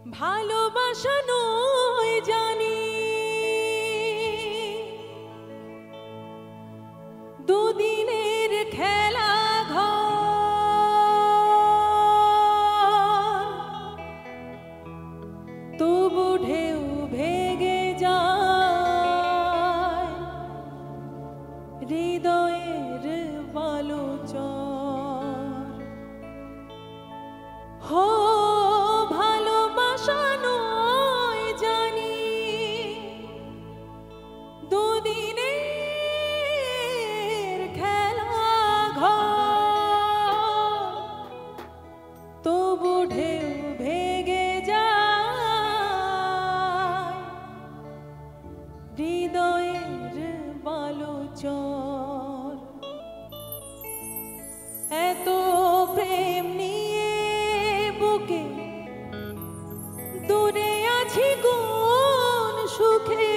ভালোবাসা নয় জানি দুদিনের খেলা ঘর তবু ঢেউ ভেঙে যায় হৃদয়ের বালুচর হো ভালোবাসা নয় জানি দুদিনের খেলা ঘর তবু ঢেউ ভেঙে যায় হৃদয়ের বালুচর এত প্রেম নিয়ে বুকে দূরে আছি কোন সুখে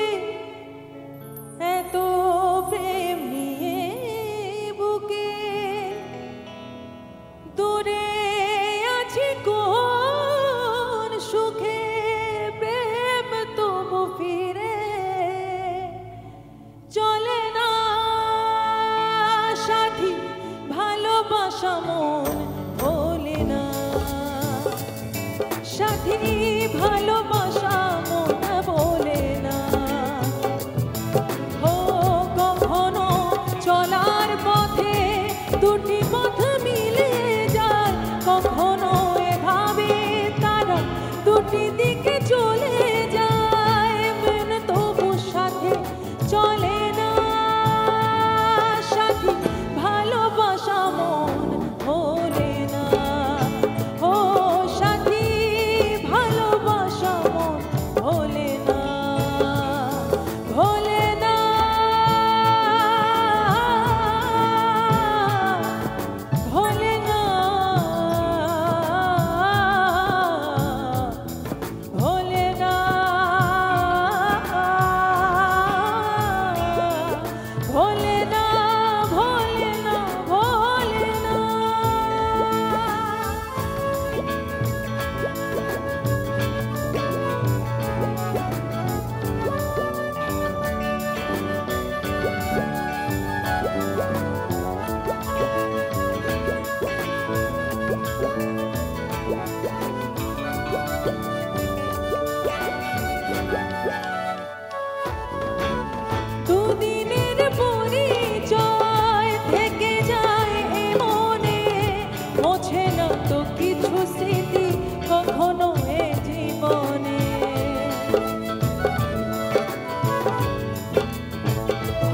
এত প্রেম নিয়ে বুকে দূরে আছি কোন সুখে প্রেম তবু ফিরে চলে না সাথী ভালোবাসা মন ভোলে না সাথী ভালোবাসা মন ভোলে না ও কখনো চলার পথে দুটি পথ মিলে যায় কখনো এভাবে তারা দুটি দিকে চলে যায় মন তবু সাথে চলে না সাথী ভালোবাসা মন ভোলে না ও সাথী ভালোবাসা মন ভোলে না ভোলে না ভোলে না ভোলে না ভোলে না ভোলে না ভোলে না দুদিনের পরিচয় থেকে যায় এ মনে মোছে না তো কিছু স্মৃতি কখনো এ জীবনে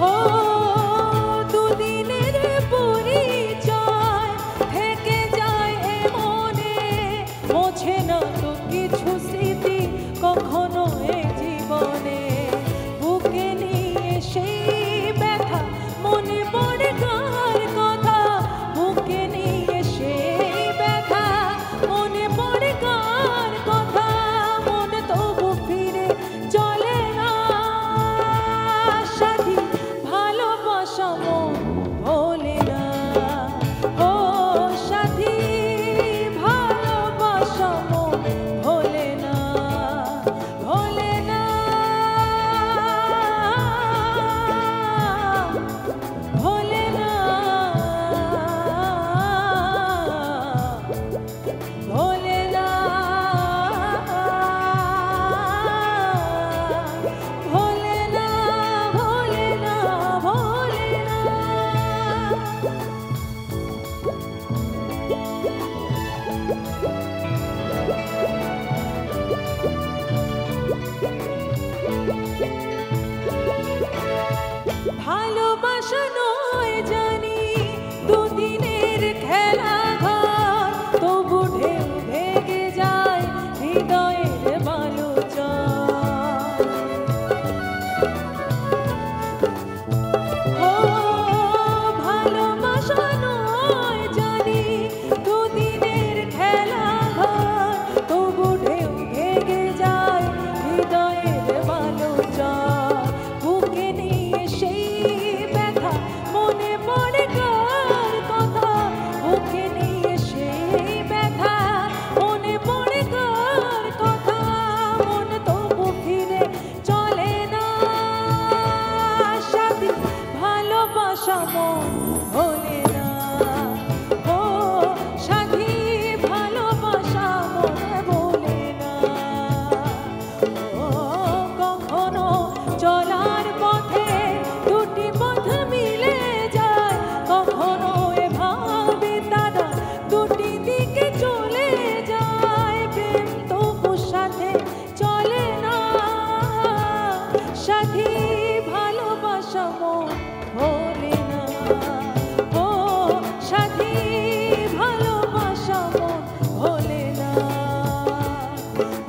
ও দুদিনের পরিচয় থেকে যায় এ মনে মোছে না তো কিছু স্মৃতি কখনো এ জীবনে বুকে নিয়ে সেই ব্যথা মনে পড়ে কার কথা বুকে নিয়ে সেই ব্যথা মনে পড়ে কার কথা মন তবু ফিরে চলে না সাথী ভালোবাসা মন ভোলে না ও সাথী ভালোবাসা মন ভোলে না ভোলে না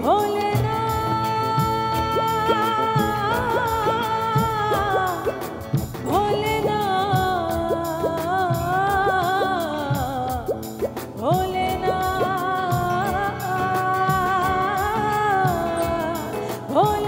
ভোলে না, ভোলে না, ভোলে না, ভোলে